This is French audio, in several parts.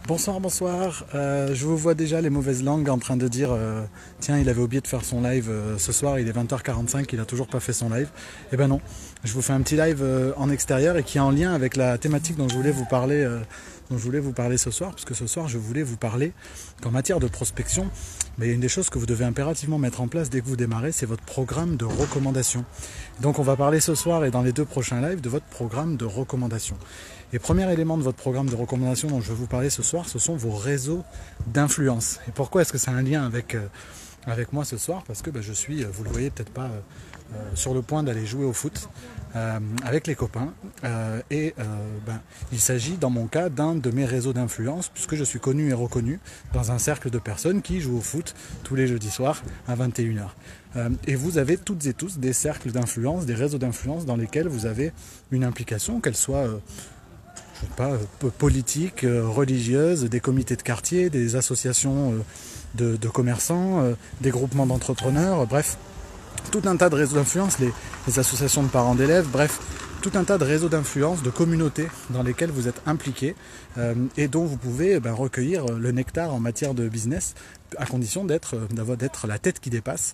Bonsoir, bonsoir. Je vous vois déjà les mauvaises langues en train de dire tiens, il avait oublié de faire son live ce soir, il est 20h45, il a toujours pas fait son live. Eh ben non, je vous fais un petit live en extérieur et qui est en lien avec la thématique dont je voulais vous parler, ce soir, puisque ce soir je voulais vous parler qu'en matière de prospection, mais une des choses que vous devez impérativement mettre en place dès que vous démarrez, c'est votre programme de recommandation. Donc on va parler ce soir et dans les 2 prochains lives de votre programme de recommandation. Et premier élément de votre programme de recommandation dont je vais vous parler ce soir, ce sont vos réseaux d'influence. Et pourquoi est-ce que c'est un lien avec moi ce soir? Parce que je suis, vous le voyez peut-être pas, sur le point d'aller jouer au foot avec les copains. Il s'agit dans mon cas d'un de mes réseaux d'influence, puisque je suis connu et reconnu dans un cercle de personnes qui jouent au foot tous les jeudis soirs à 21h. Et vous avez toutes et tous des cercles d'influence, des réseaux d'influence dans lesquels vous avez une implication, qu'elle soit politique, religieuse, des comités de quartier, des associations de commerçants, des groupements d'entrepreneurs, bref, tout un tas de réseaux d'influence, les associations de parents d'élèves, bref, tout un tas de réseaux d'influence, de communautés dans lesquelles vous êtes impliqués et dont vous pouvez recueillir le nectar en matière de business, à condition d'être la tête qui dépasse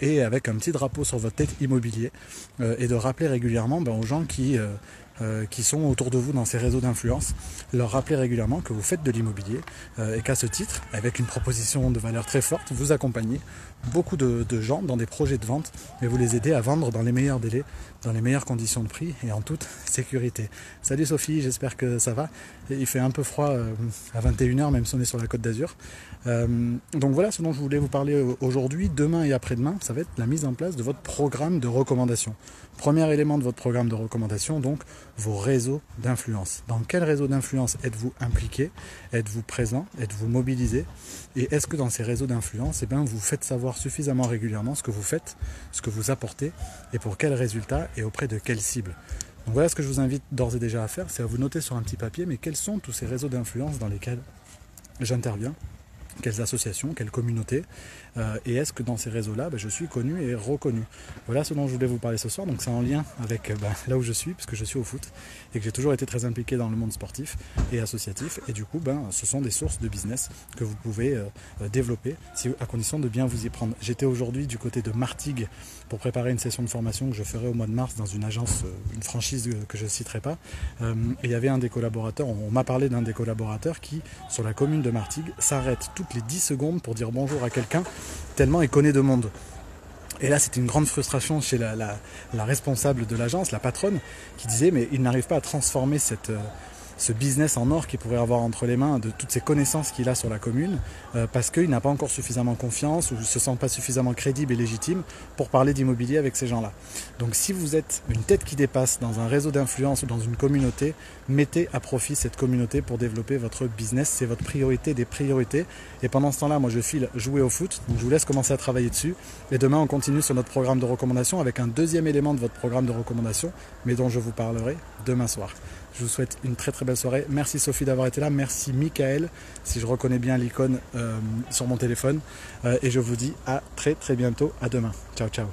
et avec un petit drapeau sur votre tête immobilier et de rappeler régulièrement aux gens qui sont autour de vous dans ces réseaux d'influence, leur rappeler régulièrement que vous faites de l'immobilier et qu'à ce titre, avec une proposition de valeur très forte, vous accompagnez beaucoup de gens dans des projets de vente et vous les aidez à vendre dans les meilleurs délais, dans les meilleures conditions de prix et en toute sécurité. Salut Sophie, j'espère que ça va. Il fait un peu froid à 21h, même si on est sur la Côte d'Azur. Donc voilà ce dont je voulais vous parler aujourd'hui, demain et après-demain, ça va être la mise en place de votre programme de recommandation. Premier élément de votre programme de recommandation, donc vos réseaux d'influence. Dans quel réseau d'influence êtes-vous impliqué? Êtes-vous présent? Êtes-vous mobilisé? Et est-ce que dans ces réseaux d'influence, vous faites savoir suffisamment régulièrement ce que vous faites, ce que vous apportez, et pour quels résultats et auprès de quelles cibles? Donc voilà ce que je vous invite d'ores et déjà à faire, c'est à vous noter sur un petit papier, mais quels sont tous ces réseaux d'influence dans lesquels j'interviens? Quelles associations, quelles communautés, et est-ce que dans ces réseaux-là, je suis connu et reconnu? Voilà ce dont je voulais vous parler ce soir, donc c'est en lien avec là où je suis, puisque je suis au foot, et que j'ai toujours été très impliqué dans le monde sportif et associatif, et du coup, ce sont des sources de business que vous pouvez développer, à condition de bien vous y prendre. J'étais aujourd'hui du côté de Martigues pour préparer une session de formation que je ferai au mois de mars dans une agence, une franchise que je ne citerai pas, et il y avait un des collaborateurs, on m'a parlé d'un des collaborateurs qui, sur la commune de Martigues, s'arrête toutes les 10 secondes pour dire bonjour à quelqu'un, tellement il connaît de monde. Et là, c'était une grande frustration chez la responsable de l'agence, la patronne, qui disait mais il n'arrive pas à transformer ce business en or qu'il pourrait avoir entre les mains de toutes ces connaissances qu'il a sur la commune parce qu'il n'a pas encore suffisamment confiance ou ne se sent pas suffisamment crédible et légitime pour parler d'immobilier avec ces gens-là. Donc si vous êtes une tête qui dépasse dans un réseau d'influence ou dans une communauté, mettez à profit cette communauté pour développer votre business. C'est votre priorité des priorités. Et pendant ce temps-là, moi je file jouer au foot, donc je vous laisse commencer à travailler dessus. Et demain, on continue sur notre programme de recommandation avec un deuxième élément de votre programme de recommandation, mais dont je vous parlerai demain soir. Je vous souhaite une très très belle soirée. Merci Sophie d'avoir été là. Merci Michael, si je reconnais bien l'icône sur mon téléphone. Et je vous dis à très très bientôt. À demain. Ciao ciao.